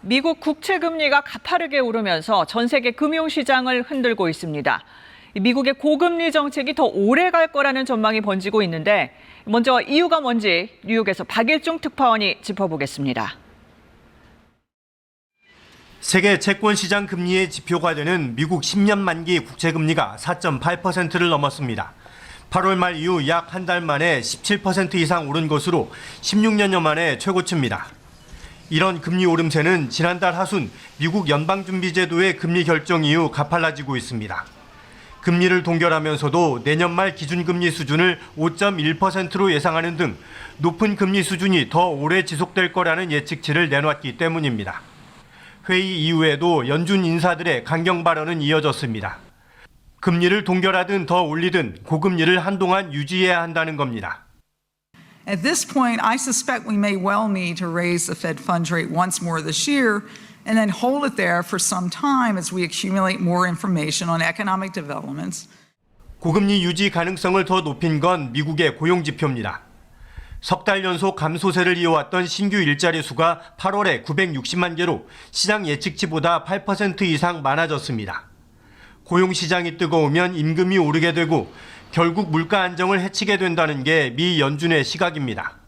미국 국채 금리가 가파르게 오르면서 전 세계 금융시장을 흔들고 있습니다. 미국의 고금리 정책이 더 오래 갈 거라는 전망이 번지고 있는데 먼저 이유가 뭔지 뉴욕에서 박일중 특파원이 짚어보겠습니다. 세계 채권시장 금리의 지표가 되는 미국 10년 만기 국채 금리가 4.8%를 넘었습니다. 8월 말 이후 약 한 달 만에 17% 이상 오른 것으로 16년여 만에 최고치입니다. 이런 금리 오름세는 지난달 하순 미국 연방준비제도의 금리 결정 이후 가팔라지고 있습니다. 금리를 동결하면서도 내년 말 기준금리 수준을 5.1%로 예상하는 등 높은 금리 수준이 더 오래 지속될 거라는 예측치를 내놨기 때문입니다. 회의 이후에도 연준 인사들의 강경 발언은 이어졌습니다. 금리를 동결하든 더 올리든 고금리를 한동안 유지해야 한다는 겁니다. At this point, I suspect we may well need to raise the Fed funds rate once more this year and then hold it there for some time as we accumulate more information on economic developments. 고금리 유지 가능성을 더 높인 건 미국의 고용 지표입니다. 석 달 연속 감소세를 이어왔던 신규 일자리 수가 8월에 960만 개로 시장 예측치보다 8% 이상 많아졌습니다. 고용 시장이 뜨거우면 임금이 오르게 되고 결국 물가 안정을 해치게 된다는 게 미 연준의 시각입니다.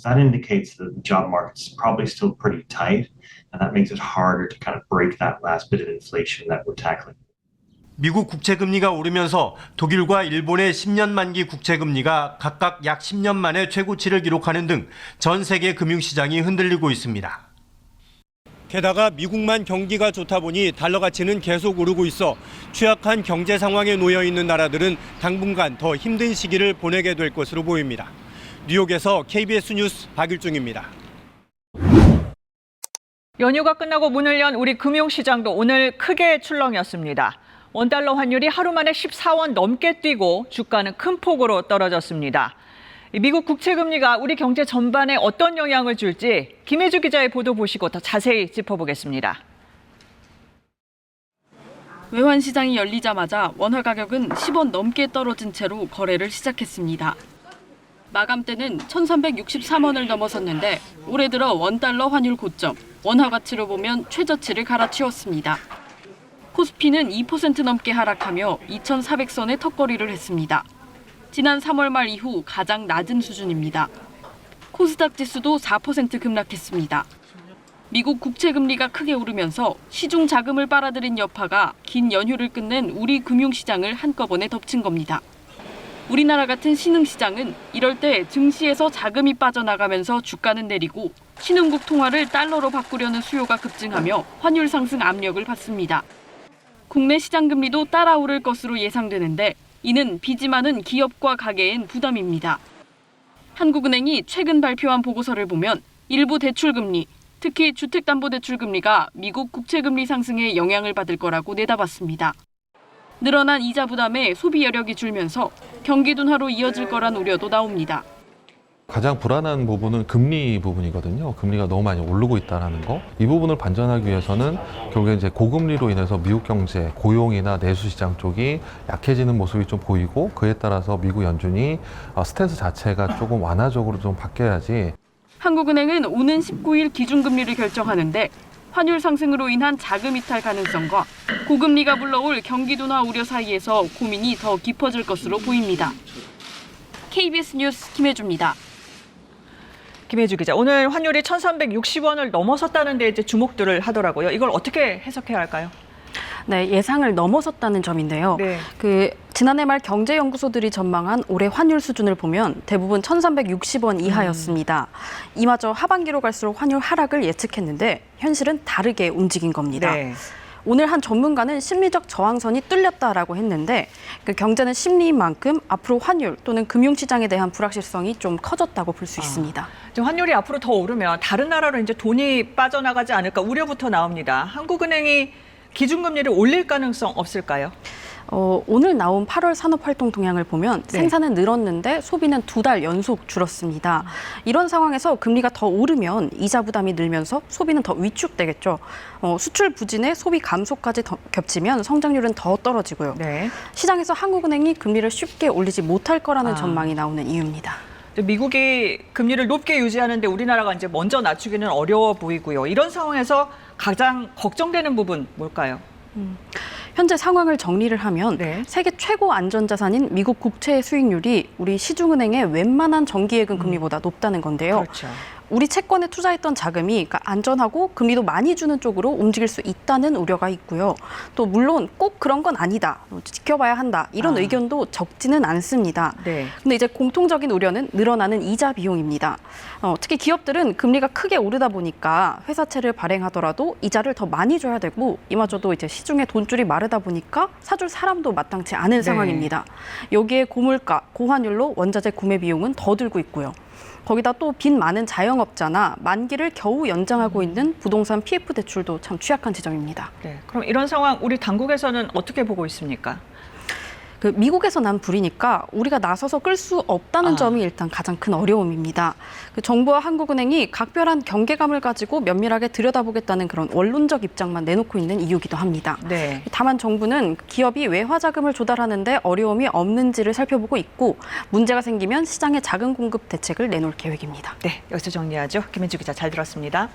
That indicates that the job market's probably still pretty tight, and that makes it harder to kind of break that last bit of inflation that we're tackling. 미국 국채 금리가 오르면서 독일과 일본의 10년 만기 국채 금리가 각각 약 10년 만에 최고치를 기록하는 등 전 세계 금융시장이 흔들리고 있습니다. 게다가 미국만 경기가 좋다 보니 달러 가치는 계속 오르고 있어 취약한 경제 상황에 놓여 있는 나라들은 당분간 더 힘든 시기를 보내게 될 것으로 보입니다. 뉴욕에서 KBS 뉴스 박일중입니다. 연휴가 끝나고 문을 연 우리 금융시장도 오늘 크게 출렁였습니다. 원달러 환율이 하루 만에 14원 넘게 뛰고 주가는 큰 폭으로 떨어졌습니다. 미국 국채 금리가 우리 경제 전반에 어떤 영향을 줄지 김혜주 기자의 보도 보시고 더 자세히 짚어보겠습니다. 외환 시장이 열리자마자 원화 가격은 10원 넘게 떨어진 채로 거래를 시작했습니다. 마감 때는 1,363원을 넘어섰는데 올해 들어 원달러 환율 고점, 원화 가치로 보면 최저치를 갈아치웠습니다. 코스피는 2% 넘게 하락하며 2,400선의 턱걸이를 했습니다. 지난 3월 말 이후 가장 낮은 수준입니다. 코스닥 지수도 4% 급락했습니다. 미국 국채 금리가 크게 오르면서 시중 자금을 빨아들인 여파가 긴 연휴를 끝낸 우리 금융시장을 한꺼번에 덮친 겁니다. 우리나라 같은 신흥시장은 이럴 때 증시에서 자금이 빠져나가면서 주가는 내리고 신흥국 통화를 달러로 바꾸려는 수요가 급증하며 환율 상승 압력을 받습니다. 국내 시장 금리도 따라 오를 것으로 예상되는데 이는 빚이 많은 기업과 가계엔 부담입니다. 한국은행이 최근 발표한 보고서를 보면 일부 대출금리, 특히 주택담보대출금리가 미국 국채금리 상승에 영향을 받을 거라고 내다봤습니다. 늘어난 이자 부담에 소비 여력이 줄면서 경기 둔화로 이어질 거란 우려도 나옵니다. 가장 불안한 부분은 금리 부분이거든요. 금리가 너무 많이 오르고 있다는 거. 이 부분을 반전하기 위해서는 결국에 이제 고금리로 인해서 미국 경제, 고용이나 내수 시장 쪽이 약해지는 모습이 좀 보이고 그에 따라서 미국 연준이 스탠스 자체가 조금 완화적으로 좀 바뀌어야지. 한국은행은 오는 19일 기준금리를 결정하는데 환율 상승으로 인한 자금 이탈 가능성과 고금리가 불러올 경기 둔화 우려 사이에서 고민이 더 깊어질 것으로 보입니다. KBS 뉴스 김혜주입니다. 김혜주 기자, 오늘 환율이 1,360원을 넘어섰다는데 이제 주목들을 하더라고요. 이걸 어떻게 해석해야 할까요? 네, 예상을 넘어섰다는 점인데요. 네. 지난해 말 경제연구소들이 전망한 올해 환율 수준을 보면 대부분 1,360원 이하였습니다. 이마저 하반기로 갈수록 환율 하락을 예측했는데 현실은 다르게 움직인 겁니다. 네. 오늘 한 전문가는 심리적 저항선이 뚫렸다라고 했는데 경제는 심리인 만큼 앞으로 환율 또는 금융시장에 대한 불확실성이 좀 커졌다고 볼 수 있습니다. 환율이 앞으로 더 오르면 다른 나라로 이제 돈이 빠져나가지 않을까 우려부터 나옵니다. 한국은행이 기준금리를 올릴 가능성 없을까요? 오늘 나온 8월 산업활동 동향을 보면 네. 생산은 늘었는데 소비는 2달 연속 줄었습니다. 이런 상황에서 금리가 더 오르면 이자 부담이 늘면서 소비는 더 위축되겠죠. 수출 부진에 소비 감소까지 더 겹치면 성장률은 더 떨어지고요. 네. 시장에서 한국은행이 금리를 쉽게 올리지 못할 거라는 전망이 나오는 이유입니다. 미국이 금리를 높게 유지하는데 우리나라가 이제 먼저 낮추기는 어려워 보이고요. 이런 상황에서 가장 걱정되는 부분 뭘까요? 현재 상황을 정리를 하면 네. 세계 최고 안전자산인 미국 국채 수익률이 우리 시중은행의 웬만한 정기예금 금리보다 높다는 건데요. 그렇죠. 우리 채권에 투자했던 자금이 그러니까 안전하고 금리도 많이 주는 쪽으로 움직일 수 있다는 우려가 있고요. 또 물론 꼭 그런 건 아니다. 지켜봐야 한다. 이런 의견도 적지는 않습니다. 네. 근데 이제 공통적인 우려는 늘어나는 이자 비용입니다. 특히 기업들은 금리가 크게 오르다 보니까 회사채를 발행하더라도 이자를 더 많이 줘야 되고 이마저도 이제 시중에 돈줄이 마르다 보니까 사줄 사람도 마땅치 않은 상황입니다. 여기에 고물가, 고환율로 원자재 구매 비용은 더 들고 있고요. 거기다 또 빚 많은 자영업자나 만기를 겨우 연장하고 있는 부동산 PF 대출도 참 취약한 지점입니다. 네. 그럼 이런 상황 우리 당국에서는 어떻게 보고 있습니까? 그 미국에서 난 불이니까 우리가 나서서 끌 수 없다는 점이 일단 가장 큰 어려움입니다. 그 정부와 한국은행이 각별한 경계감을 가지고 면밀하게 들여다보겠다는 그런 원론적 입장만 내놓고 있는 이유기도 합니다. 네. 다만 정부는 기업이 외화 자금을 조달하는데 어려움이 없는지를 살펴보고 있고 문제가 생기면 시장에 자금 공급 대책을 내놓을 계획입니다. 네, 여기서 정리하죠. 김현주 기자 잘 들었습니다.